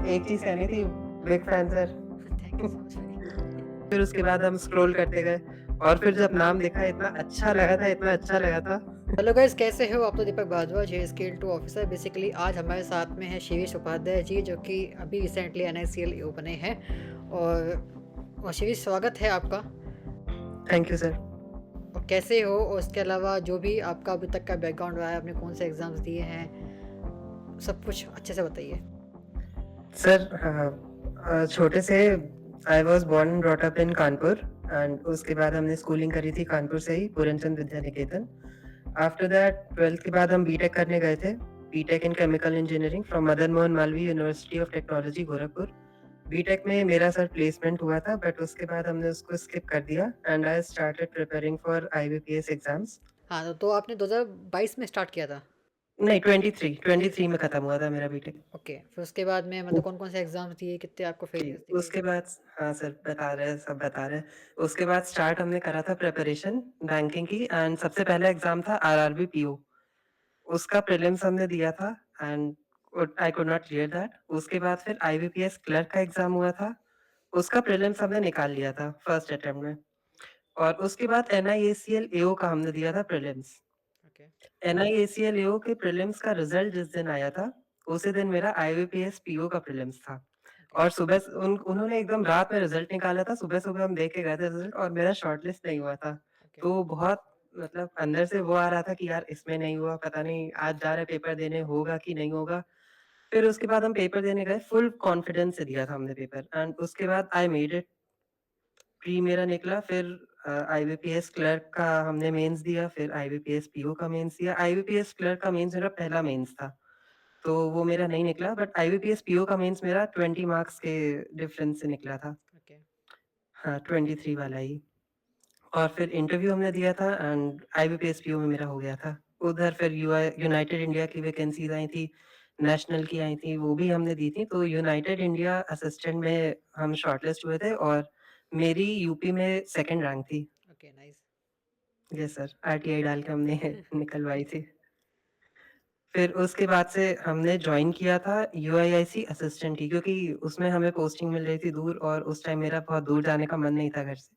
एक चीज़ कहनी थी, big fan sir. Thank you so much भाई। फिर उसके बाद हम स्क्रॉल करते गए और फिर जब नाम देखा इतना अच्छा लगा था, इतना अच्छा लगा था। हेलो गाइस, कैसे हो आप? तो दीपक भारद्वाज है, स्केल टू ऑफिसर। बेसिकली आज हमारे साथ में है शिवेश उपाध्याय जी, जो कि अभी रिसेंटली NICL EO बने हैं। और शिवेश, स्वागत है आपका। Thank you sir. और कैसे हो? और उसके अलावा जो भी आपका अभी तक का बैकग्राउंड रहा है, आपने कौन से एग्ज़ाम्स दिए हैं, सब कुछ अच्छे से बताइए। सर छोटे से I was born and brought up in Kanpur and उसके बाद हमने स्कूलिंग करी थी कानपुर से ही, Purnachand Vidya Niketan. After that 12th के बाद हम बीटेक करने गए थे, BTech in chemical engineering from Madan Mohan Malaviya university of technology Gorakhpur. BTech में मेरा सर प्लेसमेंट हुआ था बट उसके बाद हमने उसको स्किप कर दिया and I started preparing for IBPS exams. हाँ, तो आपने 2022 में स्टार्ट किया था? नहीं, 23 में खत्म हुआ था मेरा बीटेक। ओके, फिर उसके बाद में मतलब कौन कौन से एग्ज़ाम्स दिए, कितने आपको जी, फेलियर्स दिखे? उसके बाद हाँ सर, बता रहे हैं, सब बता रहे हैं। उसके बाद स्टार्ट हमने करा था प्रिपरेशन बैंकिंग की एंड सबसे पहला एग्जाम था आरआरबी पीओ। उसका प्रीलिम्स हमने दिया था and I could not clear that. उसके बाद फिर आईबीपीएस क्लर्क का एग्जाम हुआ था, उसका प्रीलिम्स हमने निकाल लिया था फर्स्ट अटेम्प्ट में। और उसके बाद NIACL AO का हमने दिया था प्रीलिम्स। ओके। NIACL AO के प्रीलिम्स का रिजल्ट जिस दिन आया था, उसी दिन मेरा IBPS PO का प्रीलिम्स था। ओके। और सुबह उन्होंने एकदम रात में रिजल्ट निकाला था, सुबह-सुबह हम देख के गए थे रिजल्ट और मेरा शॉर्टलिस्ट नहीं हुआ था। ओके। तो बहुत मतलब अंदर से वो आ रहा था कि यार इसमें नहीं हुआ, पता नहीं आज जा रहे पेपर देने होगा कि नहीं होगा। फिर उसके बाद हम पेपर देने गए, फुल कॉन्फिडेंस से दिया था हमने पेपर एंड उसके बाद आई मेड इट। प्री मेरा निकला, फिर IBPS क्लर्क का हमने मेंस दिया, फिर IBPS PO का मेंस दिया। IBPS क्लर्क का मेंस मेरा पहला मेंस था, तो वो मेरा नहीं निकला बट IBPS PO का मेंस मेरा 20 मार्क्स के डिफरेंस से निकला था। ओके। हाँ, 23 वाला ही। और फिर इंटरव्यू हमने दिया था एंड IBPS PO में मेरा हो गया था। उधर फिर यूनाइटेड इंडिया की वैकेंसीज़ आई थी, नेशनल की आई थी, वो भी हमने दी थी। तो यूनाइटेड इंडिया असिस्टेंट में हम शॉर्टलिस्ट हुए थे और मेरी यूपी में सेकंड रैंक थी। Okay, nice. Yes sir, RTI डाल के हमने निकलवाई थी। फिर उसके बाद से हमने जॉइन किया था UIIC असिस्टेंट ही, क्योंकि उसमें हमें पोस्टिंग मिल रही थी दूर और उस टाइम मेरा बहुत दूर जाने का मन नहीं था घर से।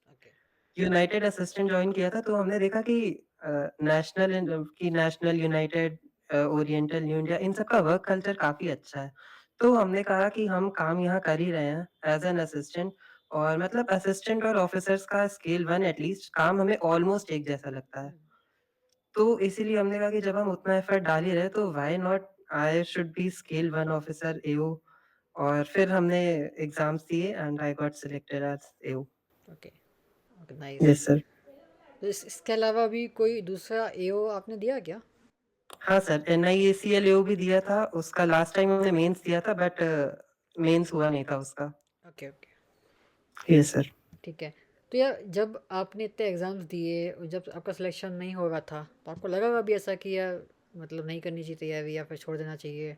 ओके। यूनाइटेड असिस्टेंट जॉइन किया था तो हमने देखा कि National, United, Oriental, New India, इन सब का वर्क कल्चर काफ़ी अच्छा है। तो हमने कहा कि हम काम यहाँ कर ही रहे हैं एज़ एन असिस्टेंट और मतलब असिस्टेंट और ऑफिसर्स का स्केल 1 एटलीस्ट काम हमें ऑलमोस्ट एक जैसा लगता है। तो इसीलिए हमने कहा कि जब हम उतना एफर्ट डाल ही रहे हैं तो why not I should be scale 1 officer AO। और फिर हमने एग्ज़ाम्स दिए and I got selected as AO। Okay. Okay, nice. Yes sir. तो इसके अलावा भी कोई दूसरा AO आपने दिया क्या? हाँ सर, NIACL AO भी दिया था, उसका लास्ट टाइम हमने मेंस दिया था बट मेंस हुआ नहीं था उसका। ओके। ओके। Yes sir. ठीक है। तो यार, जब आपने इतने एग्ज़ाम्स दिए और जब आपका सिलेक्शन नहीं हो रहा था, तो आपको लगा कभी ऐसा कि यार मतलब नहीं करनी चाहिए तैयारी या फिर छोड़ देना चाहिए?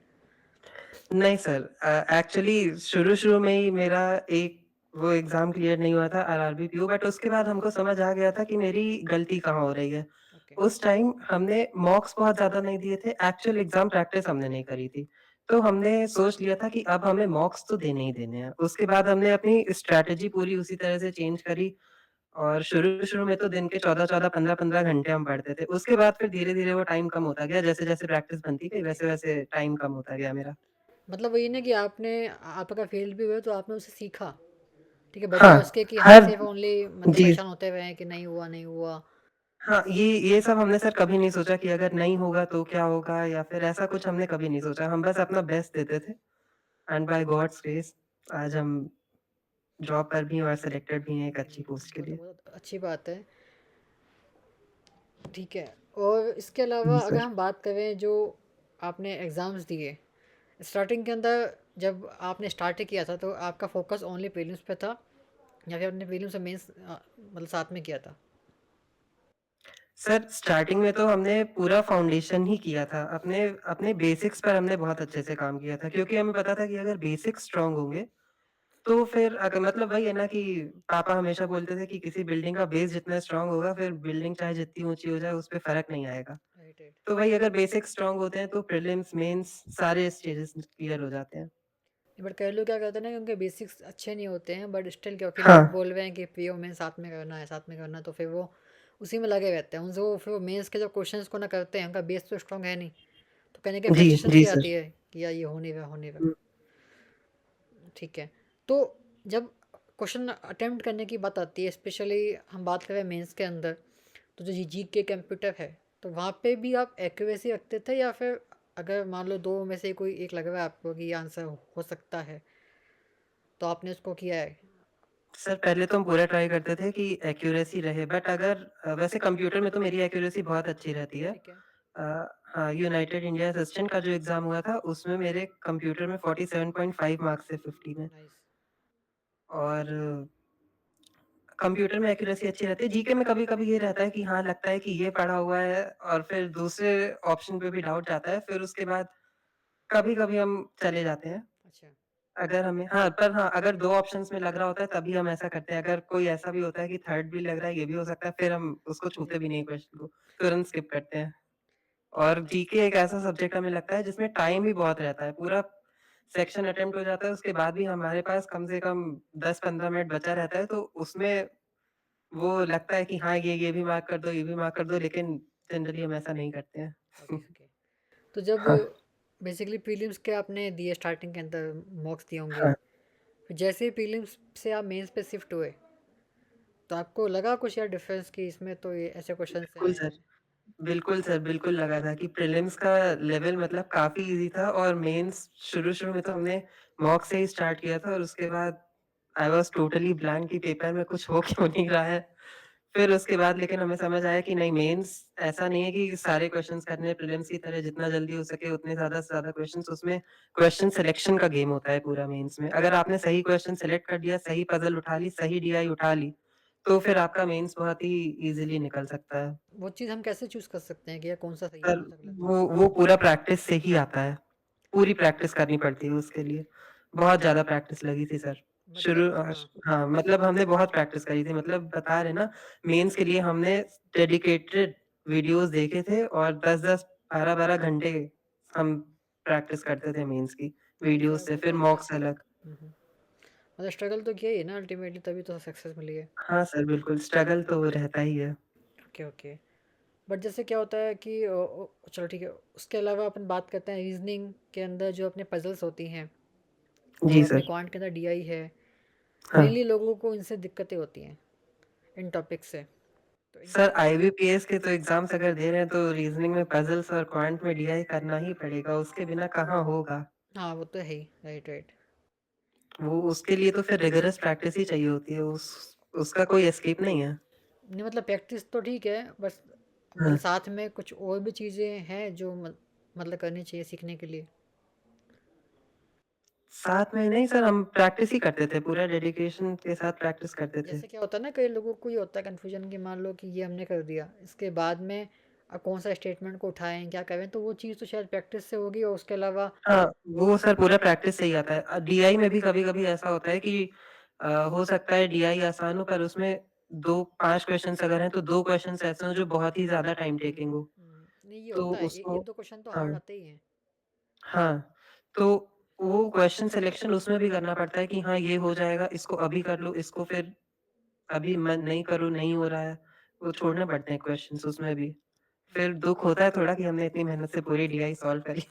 नहीं सर, एक्चुअली शुरू-शुरू में ही मेरा एक वो एग्ज़ाम क्लियर नहीं हुआ था RRB PO, बट उसके बाद हमको समझ आ गया था कि मेरी गलती कहाँ हो रही है। ओके। उस टाइम हमने मॉक्स बहुत ज़्यादा नहीं दिए थे, एक्चुअल एग्ज़ाम प्रैक्टिस हमने नहीं करी थी। तो हमने सोच लिया था कि अब हमें मॉक्स तो देने ही देने हैं। उसके बाद हमने अपनी स्ट्रैटेजी पूरी उसी तरह से चेंज करी और शुरू-शुरू में तो दिन के 14-14, 15-15 घंटे हम पढ़ते थे। उसके बाद फिर धीरे-धीरे वो टाइम कम होता गया, जैसे-जैसे प्रैक्टिस बनती गई ओके। वैसे-वैसे टाइम कम होता गया मेरा। मतलब वही ना कि आपने आपका फील्ड भी हुआ तो आपने उससे सीखा। ठीक है, बजाय हाँ, उसके कि हम हर सिर्फ ओनली मतलब जी। परेशान होते हुए हैं कि नहीं हुआ, नहीं हुआ। हाँ, ये सब हमने सर कभी नहीं सोचा कि अगर नहीं होगा तो क्या होगा या फिर ऐसा कुछ हमने कभी नहीं सोचा। हम बस अपना बेस्ट देते थे एंड बाय गॉड्स ग्रेस आज हम जॉब पर भी हैं और सिलेक्टेड भी हैं एक अच्छी पोस्ट के वो तो लिए। बहुत अच्छी बात है। ठीक है। और इसके अलावा जी अगर सर। हम बात करें जो आपने एग्ज़ाम्स दिए, स्टार्टिंग के अंदर जब आपने स्टार्ट किया था तो आपका फोकस ओनली प्रीलिम्स पे था या फिर आपने प्रीलिम्स और मेंस मतलब साथ में किया था? सर स्टार्टिंग में तो हमने पूरा फाउंडेशन ही किया था। अपने अपने बेसिक्स पर हमने बहुत अच्छे से काम किया था क्योंकि हमें पता था कि अगर बेसिक्स स्ट्रॉन्ग होंगे तो फिर अगर मतलब वही है ना कि पापा हमेशा बोलते थे कि किसी बिल्डिंग का बेस जितना स्ट्रॉन्ग होगा फिर बिल्डिंग चाहे जितनी ऊँची हो जाए उस पे फ़र्क नहीं आएगा। Right, right. तो वही अगर बेसिक्स स्ट्रॉन्ग होते हैं तो प्रीलिम्स, मेंस सारे स्टेजेस क्लियर हो जाते हैं। बट कई लोग क्या करते हैं ना कि उनके बेसिक्स अच्छे नहीं होते हैं, बट स्टिल क्या फिर हाँ, बोल रहे हैं कि पीओ में साथ में करना है, साथ में करना है, तो फिर वो उसी में लगे रहते हैं। उनसे वो फिर मेंस के जब क्वेश्चंस को ना करते हैं, उनका बेस तो स्ट्रांग है नहीं, तो कहने के जी, फ्रस्ट्रेशन जी सी सर। आती है कि यार ये हो नहीं रहा, हो नहीं रहा। हुँ, ठीक है। तो जब क्वेश्चन अटेम्प्ट करने की बात आती है, स्पेशली हम बात करें मेंस के अंदर, तो जो जी के कंप्यूटर है, तो वहाँ पे भी आप एक्यूरेसी रखते थे, या फिर अगर मान लो दो में से कोई एक लग रहा है आपको कि ये आंसर हो सकता है, तो आपने उसको किया है? सर पहले तो हम पूरा ट्राई करते थे कि एक्यूरेसी रहे, बट अगर वैसे कंप्यूटर में तो मेरी एक्यूरेसी बहुत अच्छी रहती है। ठीक है। अ, हाँ, यूनाइटेड इंडिया असिस्टेंट का जो एग्ज़ाम हुआ था, उसमें मेरे कंप्यूटर में 47.5 मार्क्स थे 50 में। नाइस। और कंप्यूटर में एक्यूरेसी अच्छी रहती है। जीके में कभी-कभी ये रहता है कि हाँ, लगता है कि ये पढ़ा हुआ है और फिर दूसरे ऑप्शन पे भी डाउट जाता है। फिर उसके बाद कभी-कभी हम चले जाते हैं। अच्छा। अगर हमें हाँ, पर हाँ, अगर 2 ऑप्शंस में लग रहा होता है तभी हम ऐसा करते हैं। अगर कोई ऐसा भी होता है कि थर्ड भी लग रहा है, ये भी हो सकता है, फिर हम उसको छूते भी नहीं क्वेश्चन को, तुरंत स्किप करते हैं। और जीके एक ऐसा सब्जेक्ट हमें लगता है जिसमें टाइम भी बहुत रहता है। पूरा सेक्शन अटेम्प्ट हो जाता है, उसके बाद भी हमारे पास कम से कम 10-15 मिनट बचा रहता है, तो उसमें वो लगता है कि हाँ, ये भी मार्क कर दो, ये भी मार्क कर दो, लेकिन जनरली हम ऐसा नहीं करते हैं। Okay, okay. तो जब हाँ, बेसिकली प्रीलिम्स के आपने दिए, स्टार्टिंग के अंदर मॉक्स दिए होंगे, हाँ। फिर जैसे ही प्रीलिम्स से आप मेंस पे शिफ्ट हुए, तो आपको लगा कुछ यार डिफरेंस कि इसमें तो ये ऐसे क्वेश्चंस बिल्कुल आए सर। हैं? बिल्कुल सर, बिल्कुल लगा था कि प्रीलिम्स का लेवल मतलब काफ़ी ईज़ी था और मेंस शुरू-शुरू में तो हमने मॉक से ही स्टार्ट किया था और उसके बाद आई वाज़ टोटली ब्लैंक कि पेपर में कुछ हो क्यों नहीं रहा है। फिर उसके बाद लेकिन हमें समझ आया कि नहीं मेंस ऐसा नहीं है कि सारे क्वेश्चंस करने हैं प्रीलिम्स की तरह जितना जल्दी हो सके उतने ज़्यादा से ज़्यादा क्वेश्चंस उसमें क्वेश्चन सिलेक्शन का गेम होता है पूरा मेंस में। अगर आपने सही क्वेश्चन सिलेक्ट कर दिया, सही पज़ल उठा ली, सही डीआई उठा ली, तो फिर आपका मेंस बहुत ही ईज़िली निकल सकता है। वो चीज़ हम कैसे चूज़ कर सकते हैं कि यार कौन सा सही है, सर कौन सा गलत है? वो पूरा प्रैक्टिस से ही आता है। पूरी प्रैक्टिस करनी पड़ती है उसके लिए। बहुत ज़्यादा प्रैक्टिस लगी थी सर। मतलब हाँ। हाँ, मतलब हमने बहुत प्रैक्टिस करी थी मतलब बता रहे ना मेंस के लिए हमने डेडिकेटेड वीडियोज़ देखे थे और 10-10, 12-12 घंटे हम प्रैक्टिस करते थे मेंस की मतलब वीडियोज़ से फिर मॉक्स अलग। मतलब स्ट्रगल तो किया ही है ना अल्टीमेटली, तभी तो सक्सेस मिली है। हाँ सर, बिल्कुल स्ट्रगल तो रहता ही है। Okay, okay. बट जैसे क्या होता है कि चलो ठीक है, उसके अलावा अपन बात करते हैं रीजनिंग के अंदर जो अपने पजल्स होती हैं, और जी अपने सर। क्वांट के अंदर डीआई है। हाँ। मेनली लोगों को इनसे दिक्कतें होती हैं, इन टॉपिक से। तो सर इनके आईबीपीएस के तो एग्ज़ाम्स अगर दे रहे हैं तो रीज़निंग में पज़ल्स और क्वांट में डीआई करना ही पड़ेगा, उसके बिना कहाँ होगा। हाँ, वो तो है ही। Right, right. वो उसके लिए तो फिर रिगरस प्रैक्टिस ही चाहिए होती है, उसका कोई एस्केप नहीं है। नहीं मतलब प्रैक्टिस तो ठीक है, बस हाँ, मतलब साथ में कुछ और भी चीज़ें हैं जो मतलब करनी चाहिए सीखने के लिए। साथ में नहीं सर हम प्रैक्टिस ही करते थे, पूरा डेडिकेशन के साथ प्रैक्टिस करते थे। जैसे क्या होता है ना, कई लोगों को ये होता है कन्फ्यूजन कि मान लो कि ये हमने कर दिया, इसके बाद में कौन सा स्टेटमेंट को उठाएं, क्या करें, तो वो चीज़ तो शायद प्रैक्टिस से होगी, और उसके अलावा हाँ, वो सर पूरा प्रैक्टिस से ही आता है। डीआई में भी कभी-कभी ऐसा होता है कि हो सकता है डीआई आसान हो पर उसमें 2-5 क्वेश्चन्स अगर हैं तो 2 क्वेश्चन्स ऐसे हों जो बहुत ही ज़्यादा टाइम टेकिंग हो। नहीं ये तो होता है, उसको एक दो क्वेश्चन तो हार्ड हाँ। आते ही हैं। हाँ, तो वो क्वेश्चन सिलेक्शन उसमें भी करना पड़ता है कि हाँ, ये हो जाएगा, इसको अभी कर लो, इसको फिर अभी मैं नहीं करूँ, नहीं हो रहा है, वो छोड़ने पड़ते हैं क्वेश्चन्स उसमें भी। फिर दुःख होता है थोड़ा कि हमने इतनी मेहनत से पूरी डीआई सॉल्व करी,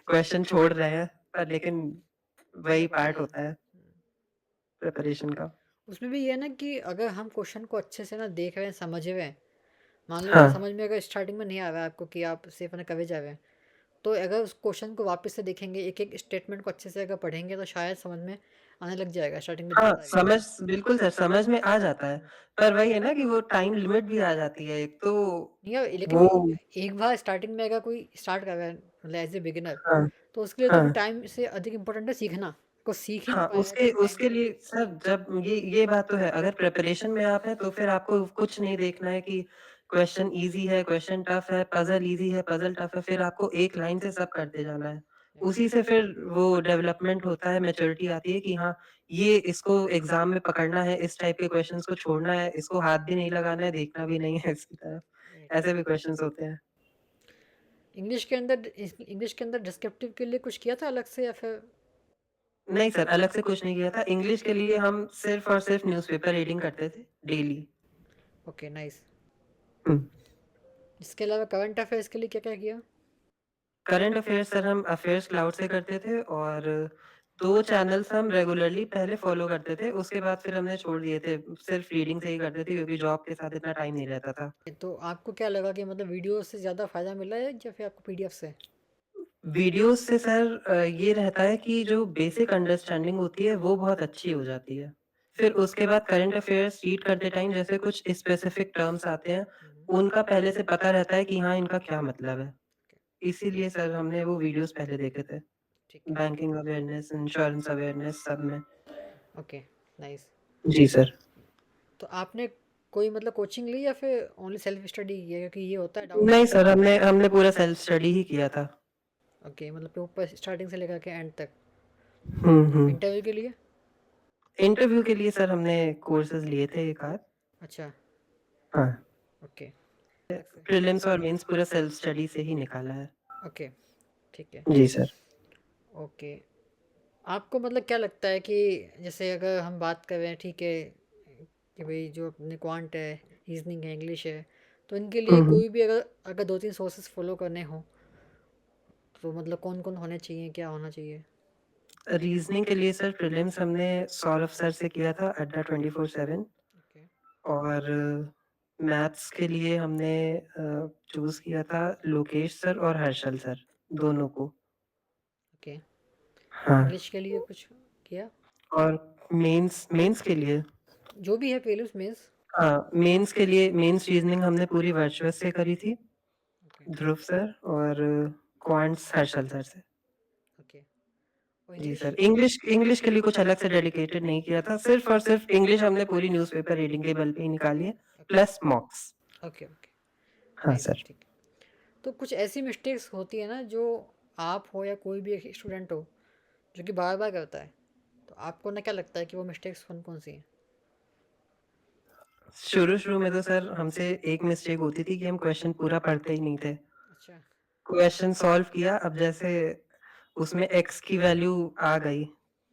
क्वेश्चन छोड़ रहे हैं, पर लेकिन करने वही पड़ते पार्ट हैं। होता है प्रिपरेशन का। उसमें भी ये है ना कि अगर हम क्वेश्चन को अच्छे से ना देख रहे हैं, समझ रहे हैं, मान लो हाँ, समझ में अगर स्टार्टिंग में नहीं आ रहा है आपको कि आप सिर्फ ना कवे जा रहे हैं, तो अगर उस क्वेश्चन को वापस से देखेंगे, एक एक स्टेटमेंट को अच्छे से अगर पढ़ेंगे, तो शायद समझ में आने लग जाएगा, स्टार्टिंग में हाँ, दिक्कत आएगी। समझ बिल्कुल सर, समझ में आ जाता है, पर वही है ना कि वो टाइम लिमिट भी आ जाती है एक तो नहीं लेकिन वो एक बार स्टार्टिंग में अगर कोई स्टार्ट कर रहा है मतलब एज ए बिगिनर, हाँ, तो उसके लिए तो फिर हाँ। टाइम से अधिक इंपॉर्टेंट है सीखना। को सीख ही नहीं हाँ, पाएगा उसके तो टाइम उसके से। लिए सर जब ये बात तो है, अगर प्रिपरेशन में आप हैं तो फिर आपको कुछ नहीं देखना है कि क्वेश्चन ईज़ी है, क्वेश्चन टफ है, पज़ल ईज़ी है, पज़ल टफ है, फिर आपको एक लाइन से सब करते जाना है। राइट। उसी से फिर वो डेवलपमेंट होता है, मैच्योरिटी आती है कि हाँ, ये इसको एग्ज़ाम में पकड़ना है, इस टाइप के क्वेश्चन्स को छोड़ना है, इसको हाथ भी नहीं लगाना है, देखना भी नहीं है इसकी तरफ। राइट। ऐसे भी क्वेश्चन्स होते हैं। इंग्लिश के अंदर डिस्क्रिप्टिव के लिए कुछ किया था अलग से, या फिर? नहीं सर, अलग से कुछ नहीं किया था। इंग्लिश के लिए हम सिर्फ़ और सिर्फ़ न्यूज़पेपर रीडिंग करते थे डेली। Okay, nice. हुँ। इसके अलावा करंट अफेयर्स के लिए क्या-क्या किया? करंट अफ़ेयर्स सर हम अफ़ेयर्स क्लाउड से करते थे और 2 चैनल्स हम रेगुलरली पहले फ़ॉलो करते थे, उसके बाद फिर हमने छोड़ दिए थे। सिर्फ़ रीडिंग से ही करते थे क्योंकि जॉब के साथ इतना टाइम नहीं रहता था। तो आपको क्या लगा कि मतलब वीडियो से ज़्यादा फ़ायदा मिला है या फिर आपको पीडीएफ से? वीडियोज़ से सर ये रहता है कि जो बेसिक अंडरस्टैंडिंग होती है वो बहुत अच्छी हो जाती है। फिर उसके बाद करंट अफ़ेयर्स रीड करते टाइम जैसे कुछ स्पेसिफ़िक टर्म्स आते हैं, हुँ, हुँ। उनका पहले से पता रहता है कि हाँ, इनका क्या मतलब है। ओके, इसीलिए सर हमने वो वीडियोज़ पहले देखे थे। ठीक है। बैंकिंग अवेयरनेस, इंश्योरेंस अवेयरनेस सब में। Okay, nice. जी सर। तो आपने कोई मतलब कोचिंग ली या फिर ओनली सेल्फ स्टडी किया? क्योंकि ये होता है डाउट नहीं कि सर, हमने हमने पूरा सेल्फ स्टडी ही किया था। ओके, मतलब ऊपर स्टार्टिंग से लेकर के एंड तक। हुँ, हुँ। इंटरव्यू के लिए? इंटरव्यू के लिए सर हमने कोर्सेज़ लिए थे 1 आध। अच्छा, हाँ, ओके, अलग से। प्रीलिम्स और मेंस पूरा सेल्फ स्टडी से ही निकाला है। ओके, ठीक है। जी सर। ओके, आपको मतलब क्या लगता है कि जैसे अगर हम बात करें, ठीक है, कि भाई जो अपने क्वांट है, रीजनिंग है, इंग्लिश है, तो इनके लिए हुँ, हुँ। कोई भी अगर अगर 2-3 सोर्सेस फॉलो करने हों, तो मतलब कौन-कौन होने चाहिए, क्या होना चाहिए? रीज़निंग के लिए सर प्रीलिम्स हमने सौरभ सर से किया था अड्डा 24/7 ओके, और मैथ्स के लिए हमने चूज़ किया था लोकेश सर और हर्षल सर, दोनों को। ओके। हाँ, इंग्लिश के लिए कुछ किया? और मेंस मेंस के लिए जो भी है प्रीलिम्स मेंस। हाँ, मेंस के लिए मेंस रीज़निंग हमने पूरी वर्चुअस से करी थी, ओके, ध्रुव सर और क्वांट्स हर्षल सर से। ओके। और जी इंग्लिश? सर, इंग्लिश इंग्लिश के लिए कुछ अलग से डेडिकेटेड नहीं किया था, सिर्फ़ और सिर्फ़ इंग्लिश हमने पूरी न्यूज़पेपर रीडिंग के बल पे ही निकाली है, ओके, प्लस मॉक्स। ओके, ओके, हाँ नाइस, सर। ठीक है। तो कुछ ऐसी मिस्टेक्स होती है ना जो आप हो या कोई भी एक स्टूडेंट हो जो कि बार बार करता है, तो आपको ना क्या लगता है कि वो मिस्टेक्स कौन कौन सी हैं? शुरू-शुरू में तो सर हमसे एक मिस्टेक होती थी कि हम क्वेश्चन पूरा पढ़ते ही नहीं थे। अच्छा। क्वेश्चन सॉल्व किया, अब जैसे उसमें x की वैल्यू आ गई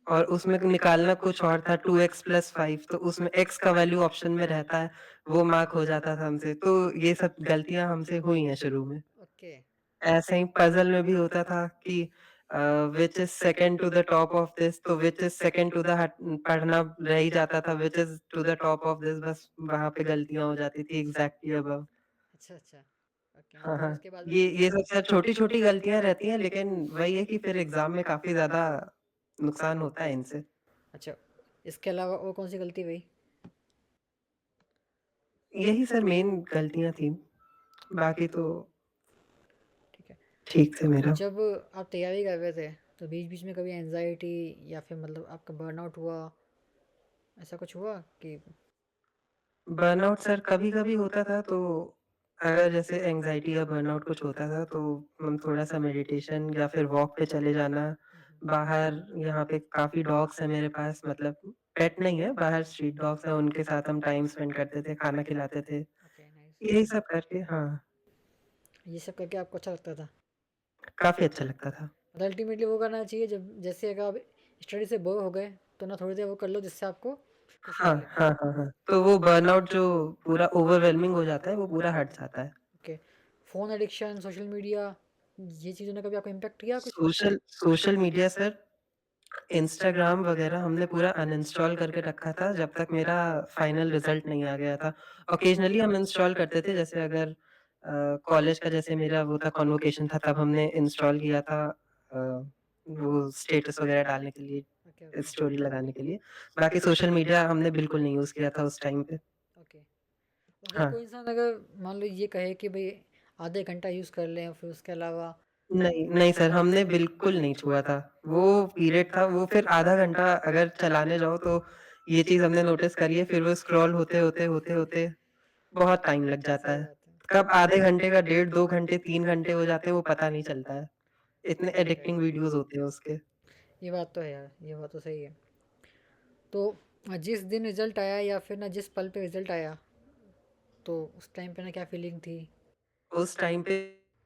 और उसमें निकालना कुछ और था 2x + 5 तो उसमें x का वैल्यू ऑप्शन में रहता है, वो मार्क हो जाता था हमसे। तो ये सब गलतियाँ हमसे हुई हैं शुरू में। ओके। ऐसे ही पज़ल में भी होता था कि which is second to the top of this तो which is second to the hut पढ़ना रह ही जाता था, which is to the top of this बस वहाँ पे गलतियाँ हो जाती थी एग्ज़ैक्टली अबव। अच्छा, अच्छा। ओके, हाँ, मतलब फिर हाँ। उसके बाद भी ये सब सर छोटी-छोटी गलतियाँ रहती हैं लेकिन वही है कि फिर एग्ज़ाम में काफ़ी ज़्यादा नुकसान होता है इनसे। अच्छा, इसके अलावा और कौन सी गलती हुई? यही सर मेन गलतियाँ थी, बाकी तो ठीक है। ठीक थे मेरा। जब आप तैयारी कर रहे थे तो बीच बीच में कभी एनजाइटी या फिर मतलब आपका बर्नआउट हुआ, ऐसा कुछ हुआ कि? बर्नआउट सर कभी-कभी होता था तो अगर जैसे एंग्ज़ायटी या बर्नआउट कुछ होता था तो हम थोड़ा-सा मेडिटेशन या फिर वॉक पे चले जाना, हम्म। बाहर यहाँ पे काफ़ी डॉग्स हैं मेरे पास मतलब पेट नहीं है, बाहर स्ट्रीट डॉग्स हैं उनके साथ हम टाइम स्पेंड करते थे, खाना खिलाते थे। Okay, nice. यही सब करके हाँ, ये सब करके आपको अच्छा लगता था? काफ़ी अच्छा लगता था। और अल्टीमेटली वो करना चाहिए जब जैसे अगर आप स्टडी से बोर हो गए तो ना थोड़ी देर वो कर लो जिससे आपको खुशी हाँ, मिले। हाँ, हाँ, हाँ। तो वो बर्नआउट जो पूरा ओवरवेलमिंग हो जाता है, वो पूरा हट जाता है। Okay. Phone addiction, social media, ये चीज़ों ने कभी आपको इम्पेक्ट किया कुछ? Social social media sir Instagram वगैरह हमने पूरा अनइंस्टॉल करके रखा था जब तक मेरा फाइनल रिज़ल्ट नहीं आ गया था। ओके। ऑकेजनली हम इंस्टॉल करते थे जैसे अगर कॉलेज का जैसे मेरा वो था कन्वोकेशन था तब हमने इंस्टॉल किया था अ, वो स्टेटस वगैरह डालने के लिए, ओके, ओके, स्टोरी लगाने के लिए। बाकी सोशल मीडिया हमने बिल्कुल नहीं यूज़ किया था उस टाइम पे। ओके। अगर हाँ। कोई इंसान अगर मान लो ये कहे कि भाई आधे घंटा यूज़ कर लें फिर उसके अलावा? नहीं, नहीं सर हमने बिल्कुल नहीं छुआ था। वो पीरियड था वो फिर आधा घंटा अगर चलाने जाओ तो ये चीज़ हमने नोटिस करी है फिर वो स्क्रॉल होते-होते बहुत टाइम लग जाता सही है। बात है। कब आधे घंटे का डेढ़ 2 घंटे 3 घंटे हो जाते हैं वो पता नहीं चलता है। इतने ओके, एडिक्टिंग वीडियोज़ होते हैं उसके। ये बात तो है यार, ये बात तो सही है। तो जिस दिन रिजल्ट आया या फिर ना जिस पल पे रिजल्ट आया, तो उस टाइम पे ना क्या फीलिंग थी? उस टाइम पे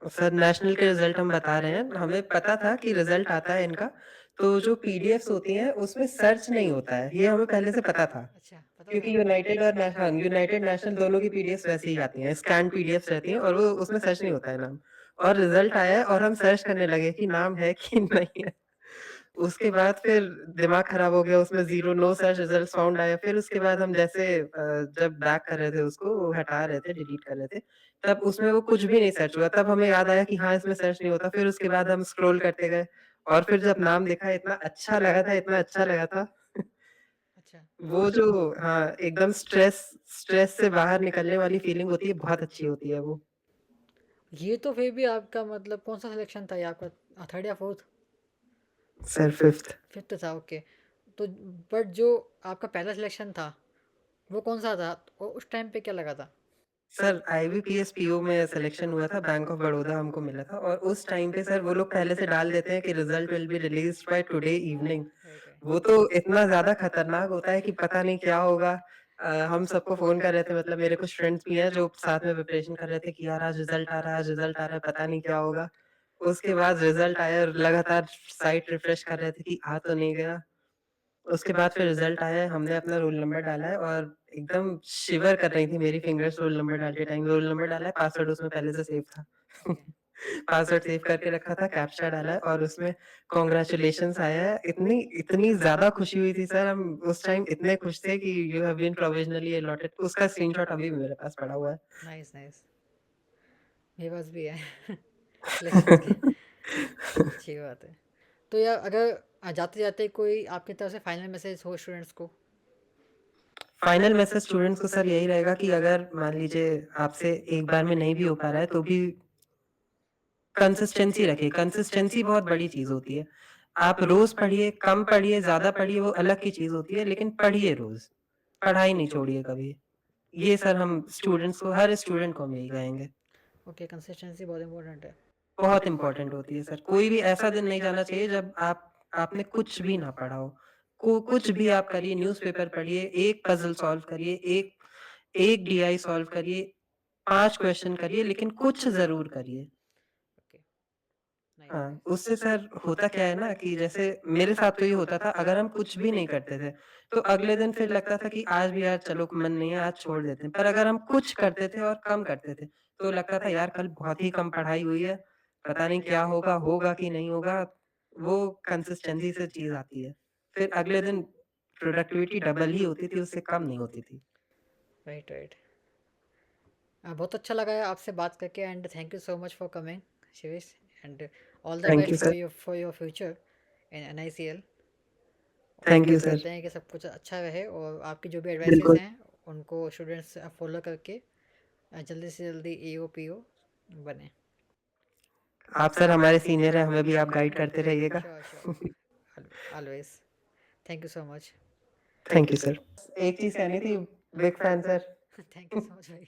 सर नेशनल के रिज़ल्ट हम बता रहे हैं, हमें पता था कि रिज़ल्ट आता है इनका, तो जो पीडीएफ्स होती हैं उसमें सर्च नहीं होता है, ये हमें पहले से पता था। अच्छा, पता था। क्योंकि यूनाइटेड और यूनाइटेड नेशनल दोनों की पीडीएफ्स वैसे ही आती हैं, स्कैन पीडीएफ्स रहती हैं और वो उसमें सर्च नहीं होता है नाम। और रिज़ल्ट आया है और हम सर्च करने लगे कि नाम है कि नहीं है। उसके बाद फिर दिमाग खराब हो गया, उसमें zero know search results found आया। फिर उसके बाद हम जैसे जब बैक कर रहे थे उसको, वो हटा रहे थे, डिलीट कर रहे थे, तब उसमें वो कुछ भी नहीं सर्च हुआ। तब हमें याद आया कि हाँ, इसमें सर्च नहीं होता। फिर उसके बाद हम स्क्रॉल करते गए और फिर जब नाम देखा, इतना अच्छा लगा था, इतना अच्छा लगा था। अच्छा, वो जो हाँ, एकदम स्ट्रेस स्ट्रेस से बाहर निकलने वाली फीलिंग होती है, बहुत अच्छी होती है वो। ये तो फिर भी आपका मतलब कौन-सा सिलेक्शन था ये आपका, 3rd या 4th? Sir 5th। 5th था, ओके। तो बट जो आपका पहला सिलेक्शन था, वो कौन-सा था? और उस टाइम पे क्या लगा था? सर आईबीपीएस पीओ में सिलेक्शन हुआ था, बैंक ऑफ बड़ौदा हमको मिला था और उस टाइम पे सर वो लोग पहले से डाल देते हैं कि result will be released by today evening. Right, right. वो तो इतना ज़्यादा खतरनाक होता है कि पता नहीं क्या होगा। हम सबको फ़ोन कर रहे थे, मतलब मेरे कुछ फ्रेंड्स भी हैं जो साथ में प्रिपरेशन कर रहे थे कि यार आज रिजल्ट आ रहा है, आज रिजल्ट आ रहा है, पता नहीं क्या होगा। उसके बाद रिजल्ट आया और लगातार साइट रिफ्रेश कर रहे थे कि आ तो नहीं गया। उसके बाद फिर रिज़ल्ट आया है, हमने अपना रोल नंबर डाला है और एकदम शिवर कर रही थी मेरी फिंगर्स रोल नंबर डालते टाइम। रोल नंबर डाला है, पासवर्ड उसमें पहले से सेव था। ओके, पासवर्ड सेव करके रखा था, कैप्चा डाला है और उसमें कांग्रेचुलेशंस आया है। इतनी इतनी ज़्यादा खुशी हुई थी सर, हम उस टाइम इतने खुश थे कि you have been provisionally allotted. उसका स्क्रीनशॉट अभी भी मेरे पास पड़ा हुआ है। Nice, nice. मेरे पास भी है सिलेक्शंस के। अच्छी बात है। तो यार अगर जाते-जाते कोई आपकी तरफ से फाइनल मैसेज हो स्टूडेंट्स को? फाइनल मैसेज स्टूडेंट्स को सर यही रहेगा कि अगर मान लीजिए आपसे एक बार में नहीं भी हो पा रहा है, तो भी कंसिस्टेंसी रखिए। कंसिस्टेंसी बहुत बड़ी चीज़ होती है। आप रोज़ पढ़िए, कम पढ़िए, ज़्यादा पढ़िए, वो अलग की चीज़ होती है, लेकिन पढ़िए रोज़। पढ़ाई नहीं छोड़िए कभी। ये सर हम स्टूडेंट्स को, हर स्टूडेंट को हम यही कहेंगे। ओके, कंसिस्टेंसी बहुत इंपॉर्टेंट है। बहुत इम्पोर्टेंट होती है सर। कोई भी ऐसा दिन नहीं जाना चाहिए जब आपने कुछ भी ना पढ़ा हो। कुछ भी आप करिए, न्यूज़पेपर पढ़िए, एक पज़ल सॉल्व करिए, एक एक डीआई सॉल्व करिए, 5 क्वेश्चन करिए, लेकिन कुछ ज़रूर करिए। ओके, नाइस, हाँ, नाइस। उससे सर होता क्या है ना कि जैसे मेरे साथ तो ये होता था, अगर हम कुछ भी नहीं करते थे, तो अगले दिन फिर लगता था कि आज भी यार चलो मन नहीं है, आज छोड़ देते हैं। पर अगर हम कुछ करते थे और कम करते थे, तो लगता था यार कल बहुत ही कम पढ़ाई हुई है, पता नहीं क्या होगा, होगा कि नहीं होगा। वो कंसिस्टेंसी से चीज़ आती है। फिर अगले दिन प्रोडक्टिविटी डबल ही होती थी, उससे कम नहीं होती थी। Right, right. बहुत अच्छा लगा है आपसे बात करके and thank you so much for coming Shivesh and all the thank best you sir. For your future in NICL। Thank उम्मीद यू सर। करते हैं कि सब कुछ अच्छा रहे और आपकी जो भी एडवाइसेस बिल्कुल। हैं उनको स्टूडेंट्स फॉलो करके जल्दी से जल्दी AO PO बने। आप सर हमारे सीनियर हैं, हमें भी आप गाइड करते रहिएगा। Sure, sure, always. Thank you so much. Thank you sir. एक चीज़ कहनी थी, big fan sir. Thank you so much भाई।